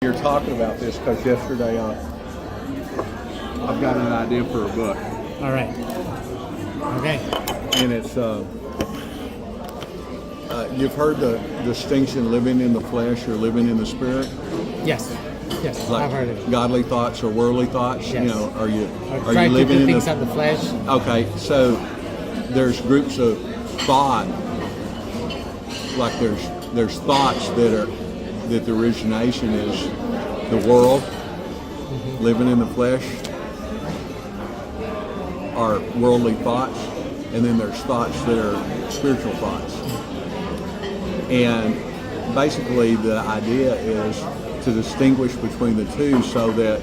You're talking about this because yesterday I've got an idea for a book. All right. Okay. And it's, you've heard the distinction living in the flesh or living in the spirit? Yes. Yes, Like I've heard of it. godly thoughts or worldly thoughts? Yes. You know, are you Trying to living do in things the on the flesh. Okay, so there's groups of thought, like there's thoughts that the origination is the world, living in the flesh, are worldly thoughts, and then there's thoughts that are spiritual thoughts. And basically the idea is to distinguish between the two so that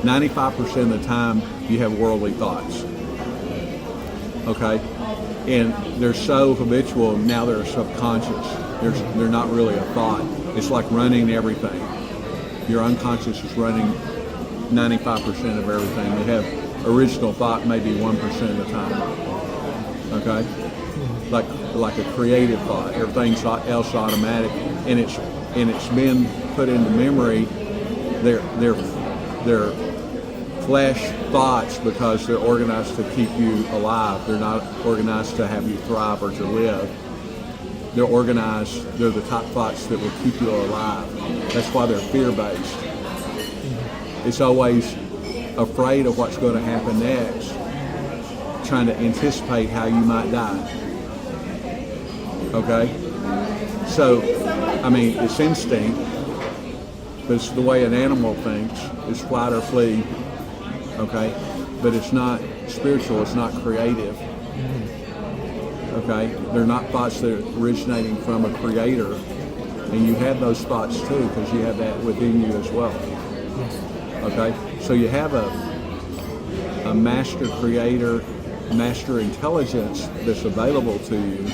95% of the time you have worldly thoughts. Okay? And they're so habitual, now they're subconscious. They're not really a thought. It's like running everything. Your unconscious is running 95% of everything. You have original thought maybe 1% of the time. Okay? Like a creative thought. Everything else automatic. And it's been put into memory. They're flesh thoughts because they're organized to keep you alive. They're not organized to have you thrive or to live. They're organized, they're the top thoughts that will keep you alive. That's why they're fear-based. It's always afraid of what's going to happen next, trying to anticipate how you might die. Okay? So, I mean, it's instinct, but it's the way an animal thinks. It's flight or flee. Okay? But it's not spiritual, it's not creative. Okay? They're not thoughts that are originating from a creator. And you have those thoughts too, because you have that within you as well. Okay? So you have a master creator, master intelligence that's available to you,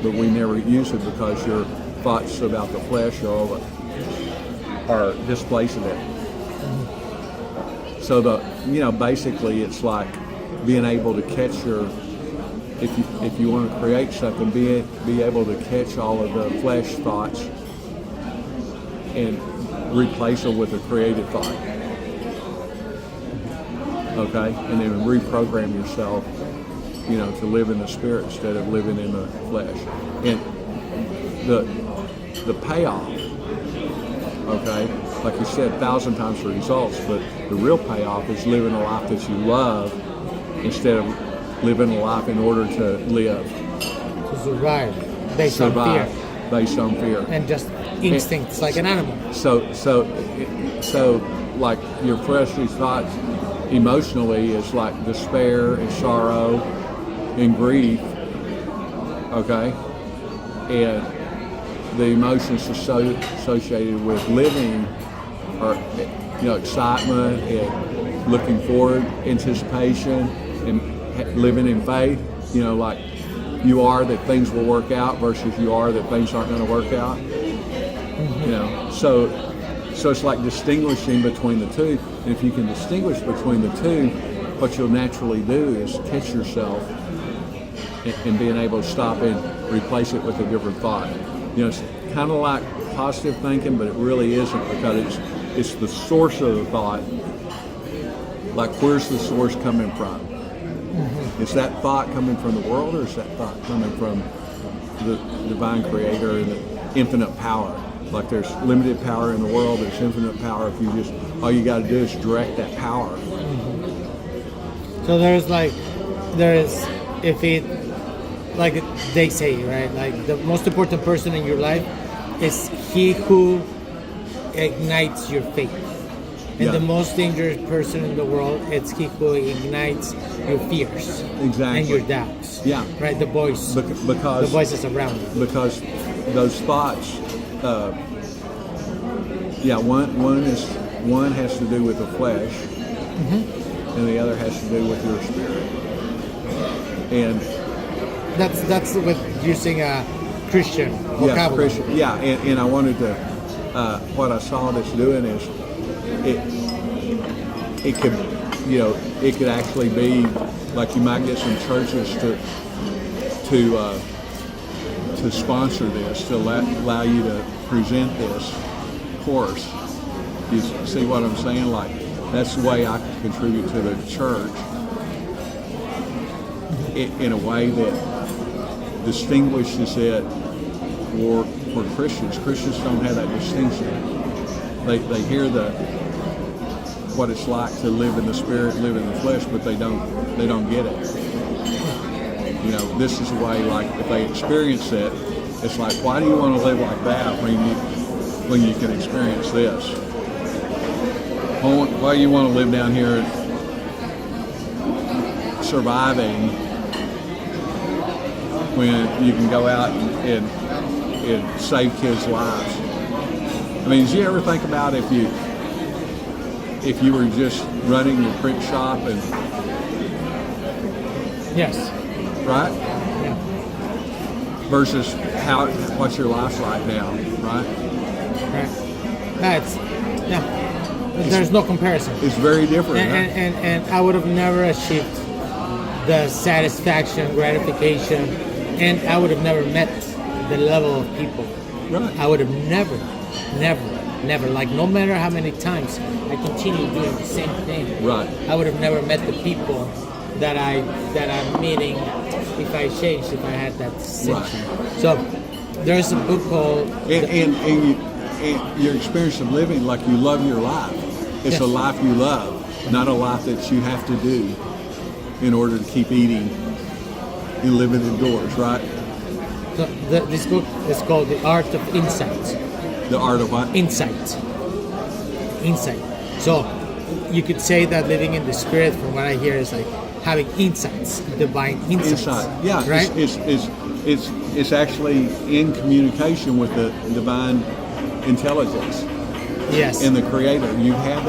but we never use it because your thoughts about the flesh are displacing it. So basically it's like being able to catch if you want to create something, be able to catch all of the flesh thoughts and replace them with a creative thought. Okay? And then reprogram yourself, to live in the spirit instead of living in the flesh. And the payoff, okay, like you said, 1,000 times the results, but the real payoff is living a life that you love instead of living a life in order to live. To survive based on fear. Based on fear. And just instincts like an animal. So like your fleshly thoughts emotionally is like despair and sorrow and grief, okay? And the emotions associated with living are, excitement and looking forward, anticipation, and living in faith, like you are that things will work out versus you are that things aren't going to work out. So it's like distinguishing between the two. And if you can distinguish between the two, what you'll naturally do is catch yourself and being able to stop and replace it with a different thought. It's kind of like positive thinking, but it really isn't, because it's the source of the thought. Like, where's the source coming from? Is that thought coming from the world, or is that thought coming from the divine creator and the infinite power? Like, there's limited power in the world, there's infinite power if you just, all you got to do is direct that power. So like they say, right? Like, the most important person in your life is he who ignites your faith. And the most dangerous person in the world, it's he who ignites your fears. Exactly. And your doubts. Yeah. Right? The voice. Because the voices around you. Because those thoughts, one has to do with the flesh, and the other has to do with your spirit. And that's with using a Christian vocabulary. And I wanted to. What I saw this doing is, it could actually be like you might get some churches to sponsor this, to allow you to present this course, You see what I'm saying? Like, that's the way I can contribute to the church in a way that distinguishes it for Christians. Christians don't have that distinction. They hear what it's like to live in the spirit, live in the flesh, but they don't get it. You know, this is a way, like, if they experience it, it's like, why do you want to live like that when you can experience this? Why do you want to live down here surviving when you can go out and save kids' lives? I mean, did you ever think about if you were just running your print shop and Yes. right? Yeah. Versus what's your life like now, right? Right. There's no comparison. It's very different. And I would have never achieved the satisfaction, gratification, and I would have never met the level of people. Right. I would have never, like, no matter how many times I continue doing the same thing. Right. I would have never met the people that I'm meeting if I changed, if I had that distinction. Right. So there's a book called and your experience of living, like, you love your life. It's Yes. a life you love, not a life that you have to do in order to keep eating and living indoors, right? So this book is called The Art of Insight. The art of what? Insight. So you could say that living in the spirit, from what I hear, is like having insights, divine insights. Insight. Yeah. Right? It's actually in communication with the divine intelligence Yes. and the Creator. You have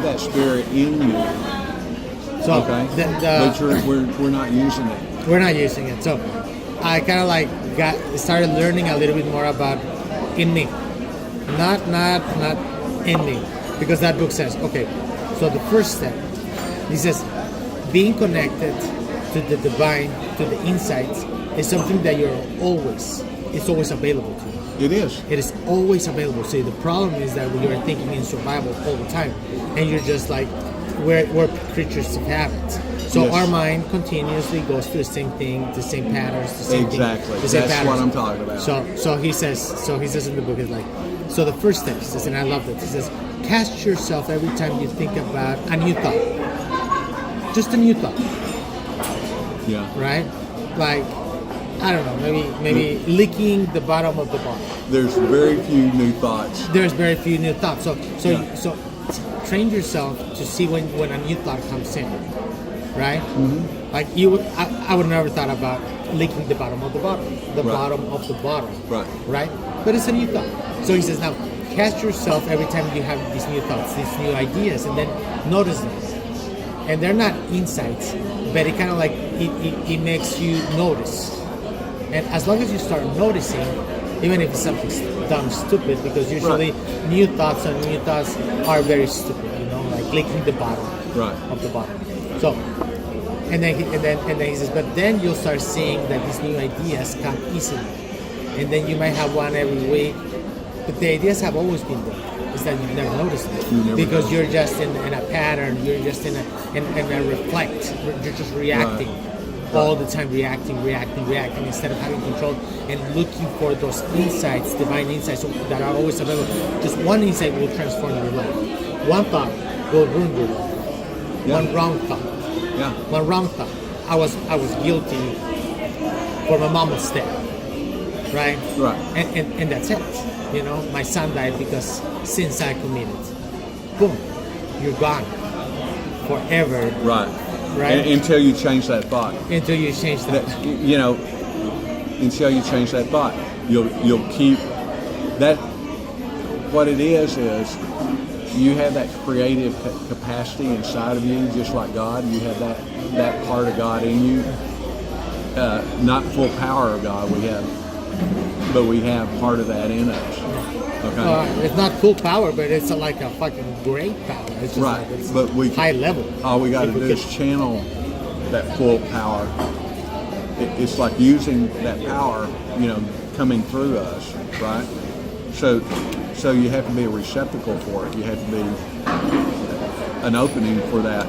that spirit in you. So Okay. But we're not using it. we're not using it. So I kind of like started learning a little bit more about in me, not in me, because that book says, okay, so the first step, he says, being connected to the divine, to the insights, is something that it's always available to you. It is. It is always available. See, the problem is that we are thinking in survival all the time, and you're just like, we're creatures of habit. So Yes. our mind continuously goes to the same thing, the same patterns, the same Exactly. thing, the same That's patterns. what I'm talking about. So he says in the book, is like, so the first step, he says, and I love that, he says, cast yourself every time you think about a new thought, just a new thought, Yeah. right? Like, I don't know, maybe licking the bottom of the bottle. There's very few new thoughts. There's very few new thoughts. So Yeah. train yourself to see when a new thought comes in, right? Mm-hmm. Like I would never thought about licking the bottom of the bottle, Right. bottom of the bottle, Right. right? But it's a new thought. So he says, now cast yourself every time you have these new thoughts, these new ideas, and then notice them. And they're not insights, but it kind of like it makes you notice. And as long as you start noticing, even if it's something dumb, stupid, because usually new thoughts are very stupid, like licking the bottom of the bottle. So, and then he says, but then you'll start seeing that these new ideas come easily, and then you might have one every week, but the ideas have always been there. It's that you've never noticed it because you're just in a pattern. You're just in a reflect. You're just reacting. All the time, reacting instead of having control and looking for those insights, divine insights that are always available. Just one insight will transform your life. One thought will ruin your life. Yeah. One wrong thought. Yeah. One wrong thought. I was guilty for my mama's death, right? Right. And that's it. My son died because sins I committed. Boom, you're gone forever. Right. Right. Until you change that thought. Until you change that. Until you change that thought, you'll keep that. What it is you have that creative capacity inside of you, just like God. You have that part of God in you. Not full power of God but we have part of that in us. Okay. It's not full power, but it's like a fucking great power. It's just Right. like it's But high level. All we got to do is channel that full power. It's like using that power, coming through us, right? So So you have to be a receptacle for it. You have to be an opening for that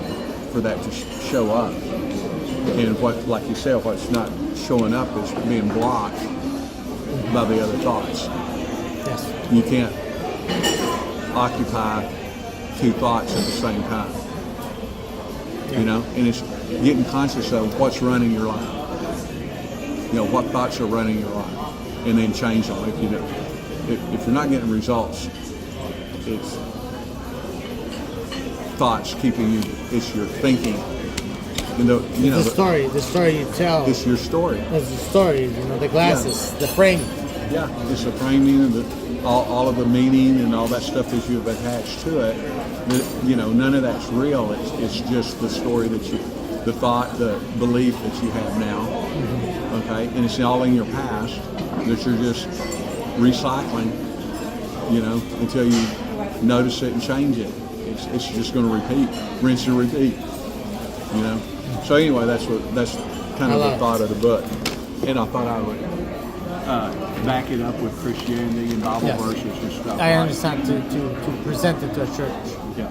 to show up. And what, like you said, what's not showing up is being blocked by the other thoughts. Yes. You can't occupy two thoughts at the same time. Yeah. You know, and it's getting conscious of what's running your life. You know, what thoughts are running your life, and then change them. If you don't, if you're not getting results, it's thoughts keeping you. It's your thinking. And The story you tell. It's your story. It's the story, the glasses, the frame. Yeah, it's the framing and all of the meaning and all that stuff that you've attached to it. None of that's real. It's just the story the thought, the belief that you have now. Mm-hmm. Okay, and it's all in your past that you're just recycling. Until you notice it and change it. It's just going to repeat, rinse and repeat. So anyway, that's kind of the thought of the book, and I thought I would back it up with Christianity and Bible verses and stuff. I understand to present it to a church. Yeah.